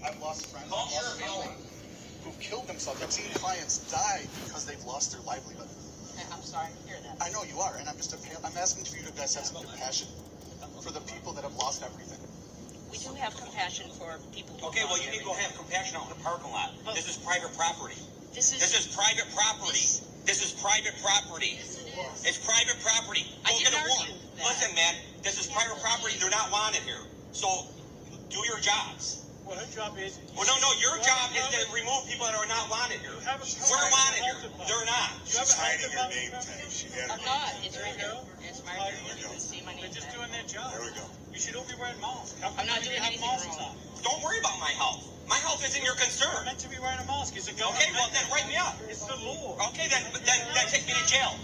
I've lost friends. I've lost family who've killed themselves. I've seen clients die because they've lost their livelihood. I'm sorry to hear that. I know you are, and I'm asking for you to guys have some compassion for the people that have lost everything. We do have compassion for people who Okay, well, you need to go have compassion out in the parking lot. This is private property. This is private property. This is private property. It's private property. Go get a warrant. Listen, man, this is private property. They're not wanted here. So do your jobs. Well, her job is... Well, no, your job is to remove people that are not wanted here. We're wanted here. They're not. She's hiding her name tag. I'm not. It's right here. It's my name. You can see my name. They're just doing their job. There we go. You should all be wearing masks. I'm not doing anything wrong. Don't worry about my health. My health isn't your concern. You're meant to be wearing a mask. It's a government. Okay, well, then write me up. It's the law. Okay, then take me to jail.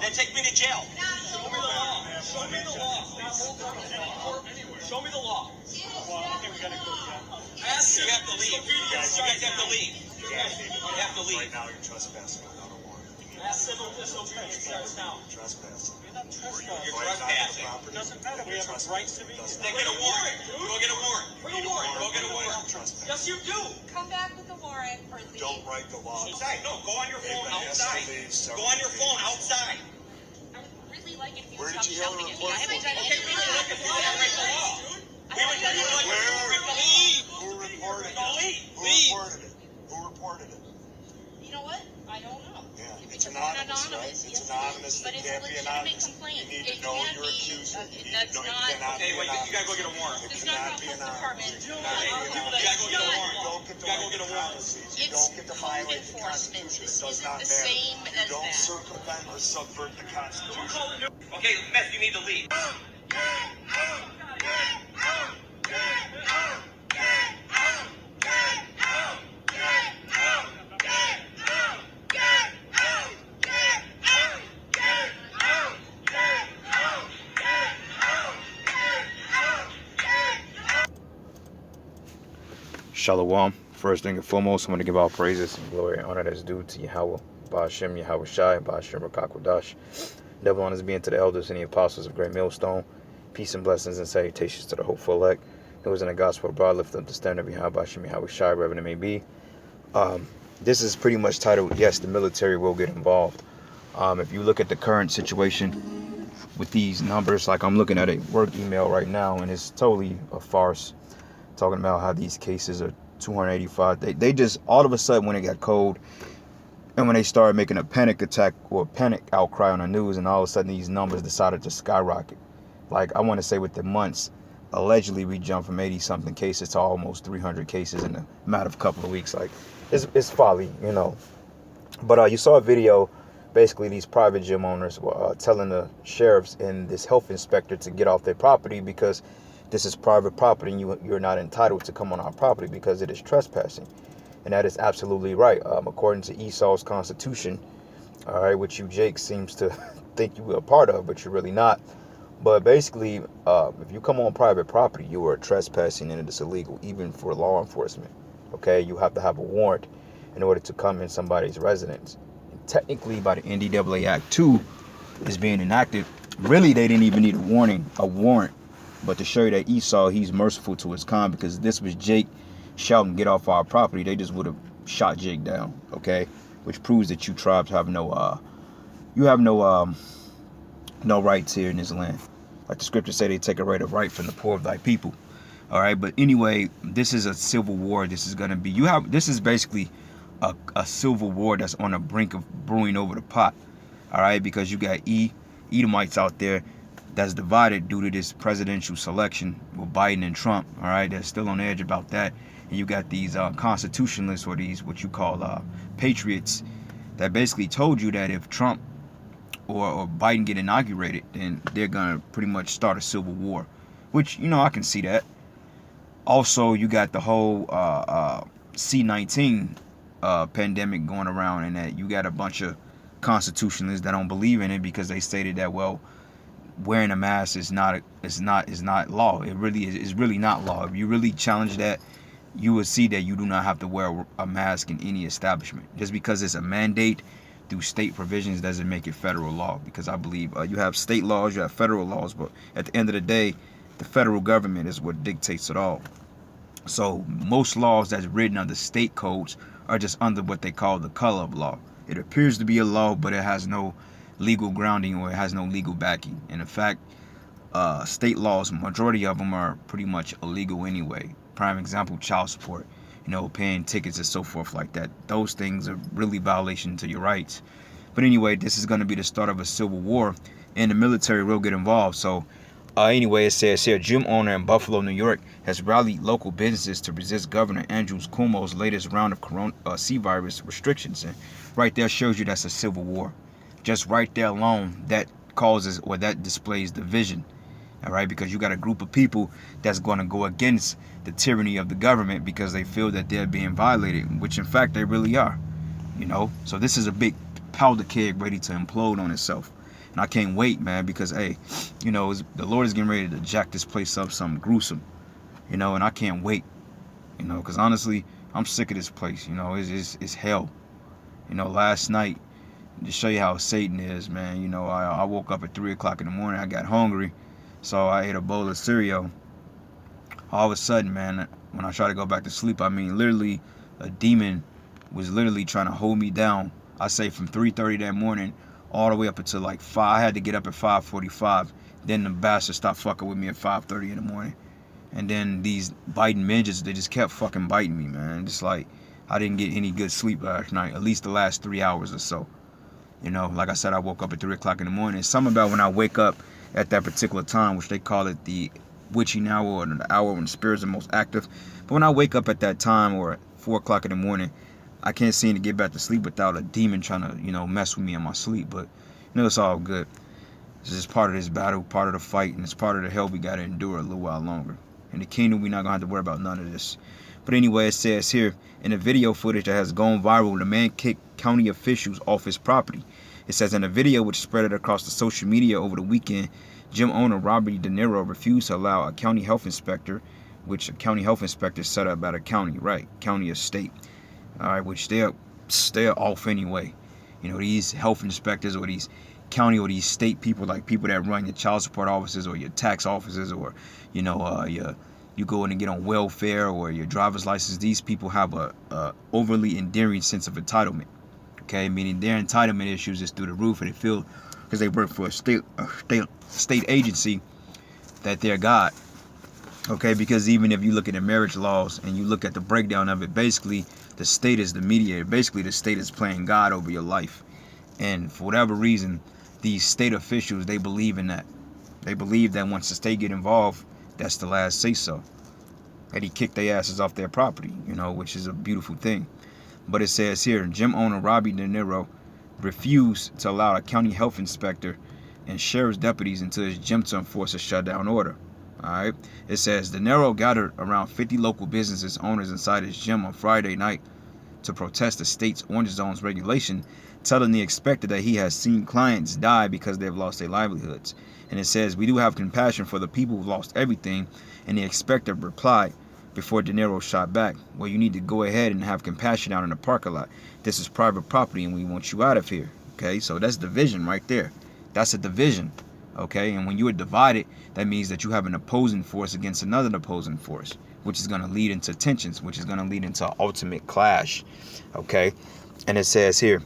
Then take me to jail. Show me the law. Show me the law. Show me the law. Well, I think we gotta go. You have to leave. You guys have to leave. You have to leave. Right now, you're trespassing without a warrant. That's civil disobedience. Starts now. Trespassing. You're not trespassing. You're trespassing. It doesn't matter. We have a right to be. Then get a warrant. Go get a warrant. Go get a warrant. Yes, you do. Come back with a warrant for leave. Don't write the law. Outside. No, go on your phone outside. Go on your phone outside. I would really like it if you Where would did stop you hear the shouting at me. report? I haven't done Okay, we anything would like if you wrong. don't break the law. We would like Where? leave. Who reported it? No, leave. Who Leave. reported it? Who reported it? You know what? I don't know. Yeah, If it's it's anonymous, right? yes, It's it anonymous. is. But It it's a can't be legitimate anonymous. complaint. You need It to know can your be, accuser. that's not. Okay, wait, you gotta go get a warrant. It's not about health department. You gotta go get a warrant. Don't get You gotta go get a warrant. You don't get to It's violate code the enforcement. Constitution. This It does isn't not the matter. same You as don't that. circumvent or subvert the Constitution. Okay, Beth, you need to leave. Shalom. First thing and foremost, I want to give all praises and glory and honor that's due to Yahweh, Ba'ashem, Yahweh Shai, Ba'ashem Rakakwadash. Double honors being to the elders and the apostles of Great Millstone. Peace and blessings and salutations to the hopeful elect. Those in the gospel abroad, lift up the standard behind Ba'ashem, Yahweh Shai, wherever it may be. This is pretty much titled, yes, the military will get involved. If you look at the current situation with these numbers, like I'm looking at a work email right now, and it's totally a farce. Talking about how these cases are 285. They just, all of a sudden, when it got cold, and when they started making a panic attack or a panic outcry on the news, and all of a sudden these numbers decided to skyrocket. Like, I want to say within months, allegedly we jumped from 80-something cases to almost 300 cases in a matter of a couple of weeks. Like, it's folly, you know. But you saw a video, basically these private gym owners were telling the sheriffs and this health inspector to get off their property because this is private property and you're not entitled to come on our property because it is trespassing. And that is absolutely right. According to Esau's constitution, all right, which you, Jake, seems to think you were a part of, but you're really not. But basically, if you come on private property, you are trespassing and it is illegal, even for law enforcement. Okay, you have to have a warrant in order to come in somebody's residence. And technically, by the NDAA Act 2 is being enacted, really they didn't even need a warrant. But to show you that Esau, he's merciful to his kind, because this was Jake shouting, get off our property, they just would have shot Jake down, okay? Which proves that you tribes have no rights here in this land. Like the scriptures say, they take away the right from the poor of thy people. All right, but anyway, this is a civil war. This is gonna be, this is basically a civil war that's on the brink of brewing over the pot. All right, because you got Edomites out there that's divided due to this presidential selection with Biden and Trump. All right, they're still on edge about that. And you got these constitutionalists, or these what you call patriots, that basically told you that if Trump or Biden get inaugurated, then they're gonna pretty much start a civil war, which, you know, I can see that. Also, you got the whole C-19 pandemic going around, and that you got a bunch of constitutionalists that don't believe in it because they stated that, well, wearing a mask is not law. It really is really not law. If you really challenge that, you will see that you do not have to wear a mask in any establishment. Just because it's a mandate through state provisions doesn't make it federal law, because I believe you have state laws, you have federal laws, but at the end of the day, the federal government is what dictates it all. So most laws that's written under state codes are just under what they call the color of law. It appears to be a law, but it has no legal grounding or it has no legal backing. And in fact, state laws, majority of them are pretty much illegal anyway. Prime example, child support, paying tickets and so forth like that. Those things are really violation to your rights. But anyway, this is going to be the start of a civil war, and the military will get involved. So anyway, it says here, gym owner in Buffalo, New York, has rallied local businesses to resist Governor Andrew Cuomo's latest round of C virus restrictions. And right there shows you that's a civil war. Just right there alone, that causes or that displays division. All right, because you got a group of people that's going to go against the tyranny of the government because they feel that they're being violated, which in fact they really are. So this is a big powder keg ready to implode on itself. And I can't wait, man, because, hey, the Lord is getting ready to jack this place up something gruesome, and I can't wait, because honestly, I'm sick of this place, it's hell. Last night, to show you how Satan is, man, I woke up at 3 o'clock in the morning, I got hungry, so I ate a bowl of cereal. All of a sudden, man, when I try to go back to sleep, I mean, literally, a demon was literally trying to hold me down. I say from 3:30 that morning all the way up until like 5. I had to get up at 5:45. Then the bastard stopped fucking with me at 5:30 in the morning. And then these biting midgets, they just kept fucking biting me, man. Just like I didn't get any good sleep last night, at least the last 3 hours or so. Like I said, I woke up at 3 o'clock in the morning. It's something about when I wake up at that particular time, which they call it the witching hour or the hour when the spirits are most active. But when I wake up at that time or at 4 o'clock in the morning, I can't seem to get back to sleep without a demon trying to, mess with me in my sleep. But, it's all good. It's just part of this battle, part of the fight, and it's part of the hell we got to endure a little while longer. In the kingdom, we're not going to have to worry about none of this. But anyway, it says here, in the video footage that has gone viral, the man kicked county officials off his property. It says in a video which spread across the social media over the weekend, gym owner Robert De Niro refused to allow a county health inspector, which a county health inspector set up at a county, right? County or state. All right, which they're off anyway. These health inspectors or these county or these state people, like people that run your child support offices or your tax offices or, you go in and get on welfare or your driver's license. These people have a overly endearing sense of entitlement. Okay, meaning their entitlement issues is through the roof, and they feel because they work for a state agency that they're God. Okay, because even if you look at the marriage laws and you look at the breakdown of it, basically the state is the mediator. Basically, the state is playing God over your life. And for whatever reason, these state officials, they believe in that. They believe that once the state get involved, that's the last say-so. That he kicked their asses off their property, which is a beautiful thing. But it says here, gym owner Robbie De Niro refused to allow a county health inspector and sheriff's deputies into his gym to enforce a shutdown order. All right. It says De Niro gathered around 50 local businesses owners inside his gym on Friday night to protest the state's orange zone's regulation, telling the inspector that he has seen clients die because they've lost their livelihoods. And it says, "We do have compassion for the people who've lost everything." And the inspector replied before De Niro shot back, "Well, you need to go ahead and have compassion out in the parking lot. This is private property and we want you out of here." Okay, so that's division right there. That's a division. Okay, and when you are divided, that means that you have an opposing force against another opposing force, which is going to lead into tensions, which is going to lead into an ultimate clash. Okay, and it says here,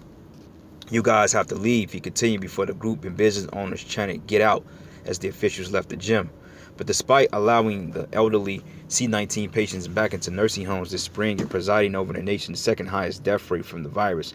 "You guys have to leave," he continued before the group and business owners chanted "Get out" as the officials left the gym. But despite allowing the elderly C-19 patients back into nursing homes this spring and presiding over the nation's second highest death rate from the virus,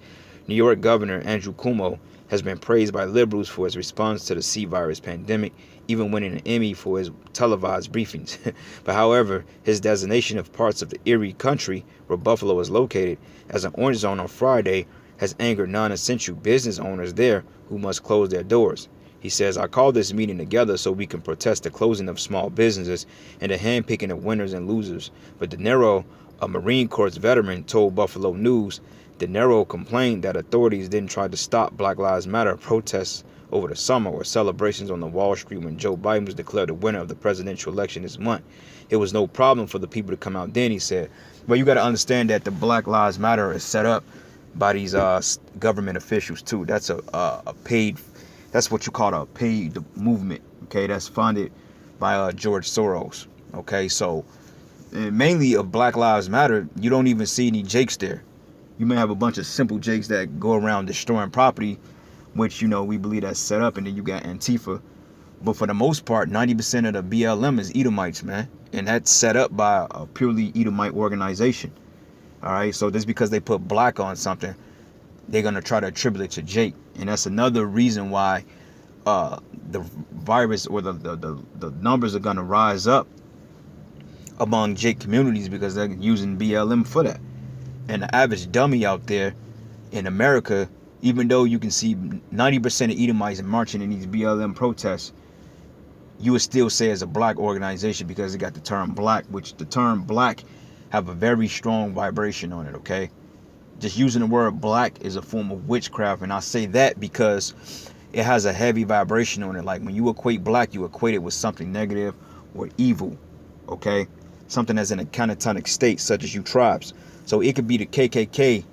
New York Governor Andrew Cuomo has been praised by liberals for his response to the C virus pandemic, even winning an Emmy for his televised briefings. But however, his designation of parts of the Erie country, where Buffalo is located, as an orange zone on Friday has angered non-essential business owners there who must close their doors. He says, "I called this meeting together so we can protest the closing of small businesses and the handpicking of winners and losers." But De Niro, a Marine Corps veteran, told Buffalo News De Niro complained that authorities didn't try to stop Black Lives Matter protests over the summer or celebrations on the Wall Street when Joe Biden was declared the winner of the presidential election this month. It was no problem for the people to come out then, he said. But you got to understand that the Black Lives Matter is set up by these government officials too. That's a paid, that's what you call a paid movement. Okay, that's funded by George Soros. Okay, so and mainly of Black Lives Matter, you don't even see any Jakes there. You may have a bunch of simple Jakes that go around destroying property, which, you know, we believe that's set up, and then you got Antifa. But for the most part, 90% of the BLM is Edomites, man. And that's set up by a purely Edomite organization. All right, so just because they put black on something, they're going to try to attribute it to Jake. And that's another reason why the virus or the numbers are going to rise up among Jake communities, because they're using BLM for that. And the average dummy out there in America, even though you can see 90% of Edomites marching in these BLM protests, you would still say it's a black organization because it got the term black, which the term black have a very strong vibration on it, okay? Just using the word black is a form of witchcraft, and I say that because it has a heavy vibration on it. Like when you equate black, you equate it with something negative or evil, okay? Something that's in a catatonic state, such as you tribes. So it could be the KKK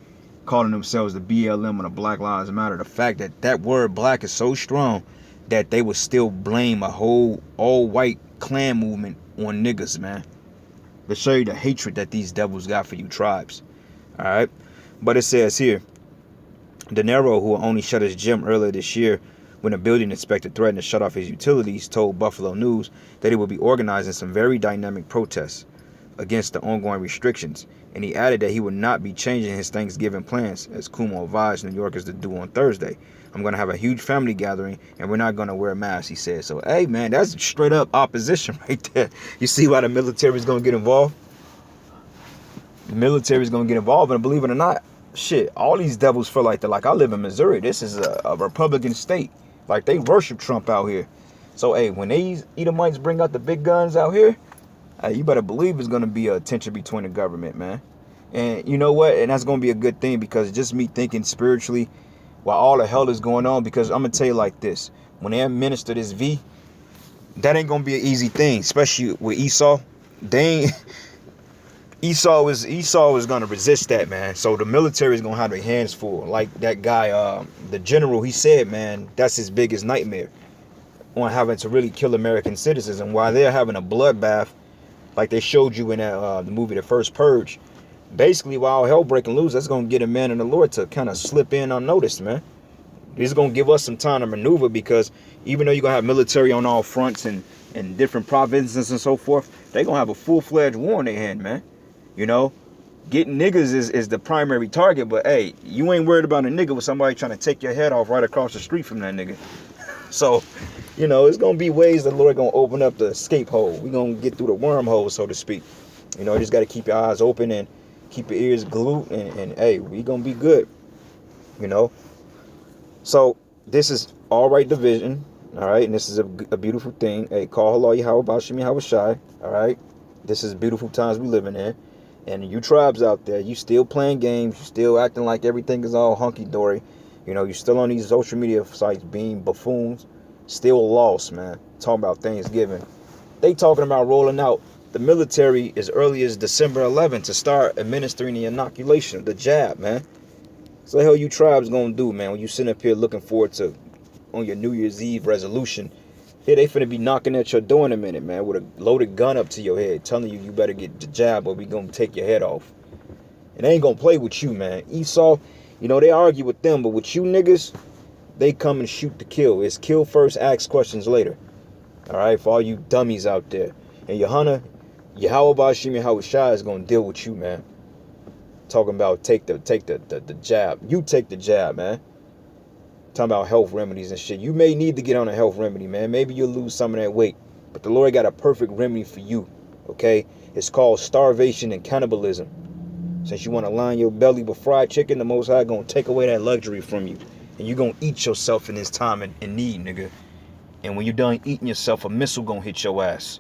calling themselves the BLM or the Black Lives Matter. The fact that that word black is so strong that they would still blame a whole all-white Klan movement on niggas, man. To show you the hatred that these devils got for you tribes. All right. But it says here, De Niro, who only shut his gym earlier this year when a building inspector threatened to shut off his utilities, told Buffalo News that he would be organizing some very dynamic protests against the ongoing restrictions. And he added that he would not be changing his Thanksgiving plans, as Cuomo advised New Yorkers to do on Thursday. I'm going to have a huge family gathering, and we're not going to wear masks, he said. So, hey, man, that's straight up opposition right there. You see why the military is going to get involved? The military is going to get involved, and believe it or not, shit, all these devils feel like they're like, I live in Missouri. This is a Republican state. Like, they worship Trump out here. So, hey, when these Edomites bring out the big guns out here, you better believe it's going to be a tension between the government, man. And you know what? And that's going to be a good thing, because just me thinking spiritually while all the hell is going on, because I'm going to tell you like this. When they administer this V, that ain't going to be an easy thing, especially with Esau. Esau is going to resist that, man. So the military is going to have their hands full. Like that guy, the general, he said, man, that's his biggest nightmare, on having to really kill American citizens. And while they're having a bloodbath, like they showed you in that, the movie The First Purge, basically while hell breaking loose, that's going to get a man in the Lord to kind of slip in unnoticed, man. This is going to give us some time to maneuver, because even though you're going to have military on all fronts and different provinces and so forth, they're going to have a full-fledged war in their hand, man. You know, getting niggas is the primary target, but hey, you ain't worried about a nigga with somebody trying to take your head off right across the street from that nigga. So, you know, it's going to be ways the Lord going to open up the escape hole. We're going to get through the wormhole, so to speak. You know, you just got to keep your eyes open and keep your ears glued, and hey, we going to be good, you know. So, this is all right division, all right, and this is a beautiful thing. Hey, call Allah Yahweh Bashim Yahweh Shai, all right. This is beautiful times we living in. And you tribes out there, you still playing games, you still acting like everything is all hunky-dory. You know, you're still on these social media sites being buffoons, still lost, man. Talking about Thanksgiving. They talking about rolling out the military as early as December 11th to start administering the inoculation, the jab, man. So the hell you tribes gonna do, man, when you sitting up here looking forward to on your New Year's Eve resolution? Here they finna be knocking at your door in a minute, man, with a loaded gun up to your head, telling you better get the jab or we gonna take your head off. And they ain't gonna play with you, man. Esau, you know, they argue with them, but with you niggas, they come and shoot to kill. It's kill first, ask questions later. All right, for all you dummies out there. And Yahweh Bashim Yahweh Shai is gonna deal with you, man. Talking about take the jab. You take the jab, man. Talking about health remedies and shit. You may need to get on a health remedy, man. Maybe you'll lose some of that weight, but the Lord got a perfect remedy for you, okay? It's called starvation and cannibalism. Since you want to line your belly with fried chicken, the Most High gonna take away that luxury from you, and you gonna eat yourself in this time in need, nigga. And when you're done eating yourself, a missile gonna hit your ass.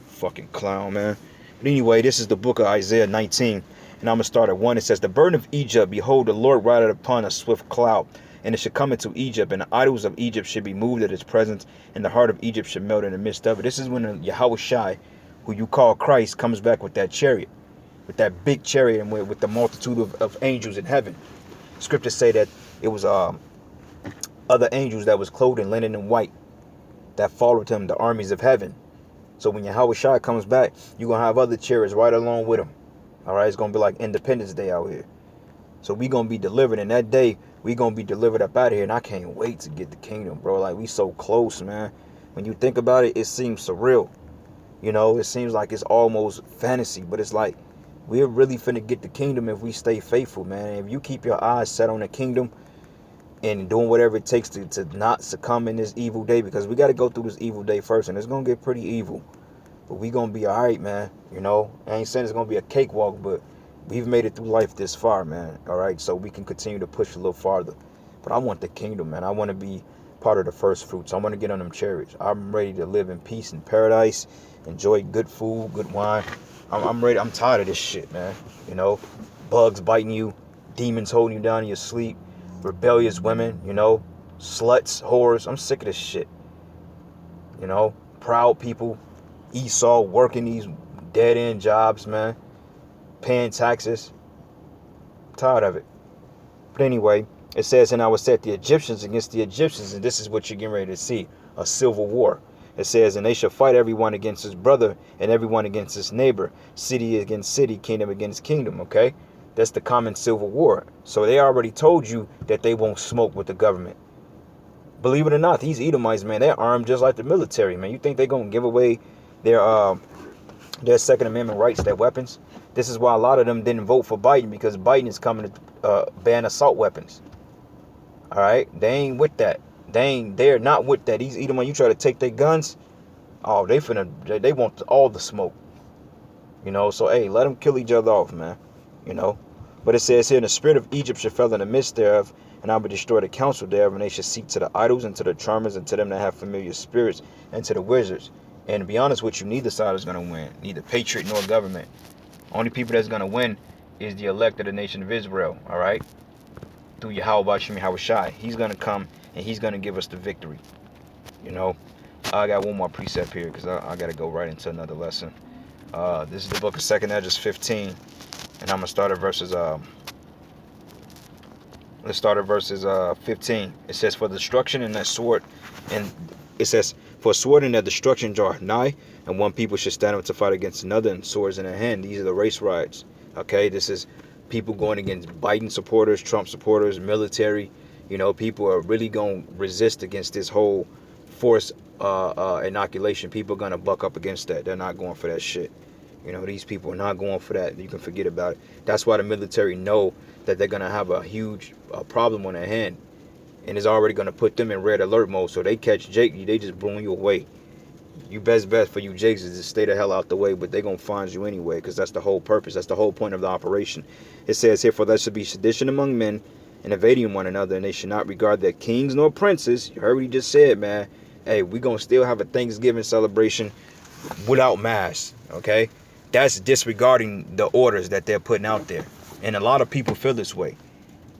Fucking clown, man. But anyway, this is the book of Isaiah 19. And I'm going to start at 1. It says, the burden of Egypt, behold, the Lord rideth upon a swift cloud, and it should come into Egypt, and the idols of Egypt should be moved at its presence, and the heart of Egypt should melt in the midst of it. This is when Yahweh Shai, who you call Christ, comes back with that chariot, with that big chariot, and with the multitude of angels in heaven. Scriptures say that it was other angels that was clothed in linen and white that followed him, the armies of heaven. So when Yahweh Shai comes back, you're going to have other chariots right along with him. All right, it's going to be like Independence Day out here. So we going to be delivered. And that day, we going to be delivered up out of here. And I can't wait to get the kingdom, bro. Like, we so close, man. When you think about it, it seems surreal. You know, it seems like it's almost fantasy. But it's like, we're really finna get the kingdom if we stay faithful, man. If you keep your eyes set on the kingdom and doing whatever it takes to not succumb in this evil day. Because we got to go through this evil day first. And it's going to get pretty evil. But we going to be all right, man. You know, I ain't saying it's going to be a cakewalk, but we've made it through life this far, man. All right, so we can continue to push a little farther. But I want the kingdom, man. I want to be part of the first fruits. I want to get on them chariots. I'm ready to live in peace and paradise, enjoy good food, good wine. I'm ready. I'm tired of this shit, man. You know, bugs biting you, demons holding you down in your sleep, rebellious women, you know, sluts, whores. I'm sick of this shit. You know, proud people, Esau working these dead-end jobs, man. Paying taxes. I'm tired of it. But anyway, it says, and I will set the Egyptians against the Egyptians, and this is what you're getting ready to see, a civil war. It says, and they shall fight everyone against his brother and everyone against his neighbor, city against city, kingdom against kingdom, okay? That's the common civil war. So they already told you that they won't smoke with the government. Believe it or not, these Edomites, man, they're armed just like the military, man. You think they're going to give away their Second Amendment rights, their weapons? This is why a lot of them didn't vote for Biden, because Biden is coming to ban assault weapons. All right? They ain't with that. They're not with that. These Edomites, you try to take their guns, oh, they want all the smoke. You know, so hey, let them kill each other off, man. You know. But it says here, and the spirit of Egypt shall fell in the midst thereof, and I will destroy the counsel thereof, and they shall seek to the idols, and to the charmers, and to them that have familiar spirits, and to the wizards. And to be honest with you, neither side is going to win. Neither patriot nor government. Only people that's going to win is the elect of the nation of Israel, all right? Through Yahweh Bashim Yahweh Shai. He's going to come, and he's going to give us the victory. You know, I got one more precept here, because I got to go right into another lesson. This is the book of 2nd Esdras 15, and I'm going to start at verses, let's start at verses 15. It says, for destruction and that sword, and it says, for a sword and that destruction draw nigh, and one people should stand up to fight against another, and swords in their hand. These are the race riots. Okay, this is people going against Biden supporters, Trump supporters, military. You know, people are really going to resist against this whole forced inoculation. People are going to buck up against that. They're not going for that shit. You know, these people are not going for that. You can forget about it. That's why the military know that they're going to have a huge problem on their hand. And it's already going to put them in red alert mode. So they catch Jake, they just blowing you away. You best bet for you Jakes is to stay the hell out the way, but they're going to find you anyway, because that's the whole purpose. That's the whole point of the operation. It says here, for there should be sedition among men, and evading one another, and they should not regard their kings nor princes. You heard what he just said, man. Hey, we're going to still have a Thanksgiving celebration without mass, okay? That's disregarding the orders that they're putting out there. And a lot of people feel this way,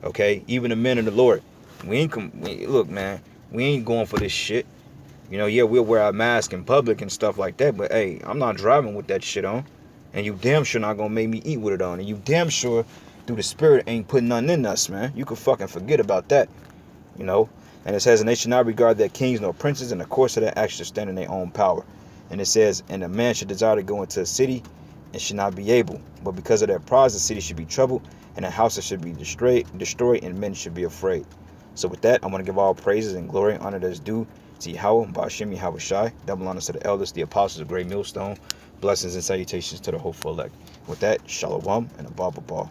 okay? Even the men of the Lord. Look, man, we ain't going for this shit. You know, yeah, we'll wear our mask in public and stuff like that, but hey, I'm not driving with that shit on. And you damn sure not gonna make me eat with it on. And you damn sure through the spirit ain't putting nothing in us, man. You can fucking forget about that. You know? And it says, and they should not regard their kings nor princes, and the course of their actions should stand in their own power. And it says, and a man should desire to go into a city and should not be able. But because of their pride, the city should be troubled, and the houses should be destroyed, and men should be afraid. So with that, I want to give all praises and glory and honor that's due to Yahweh, Bashim Yahweh Shai, double honors to the elders, the apostles of Great Millstone, blessings and salutations to the hopeful elect. With that, Shalom and a Baba Ball.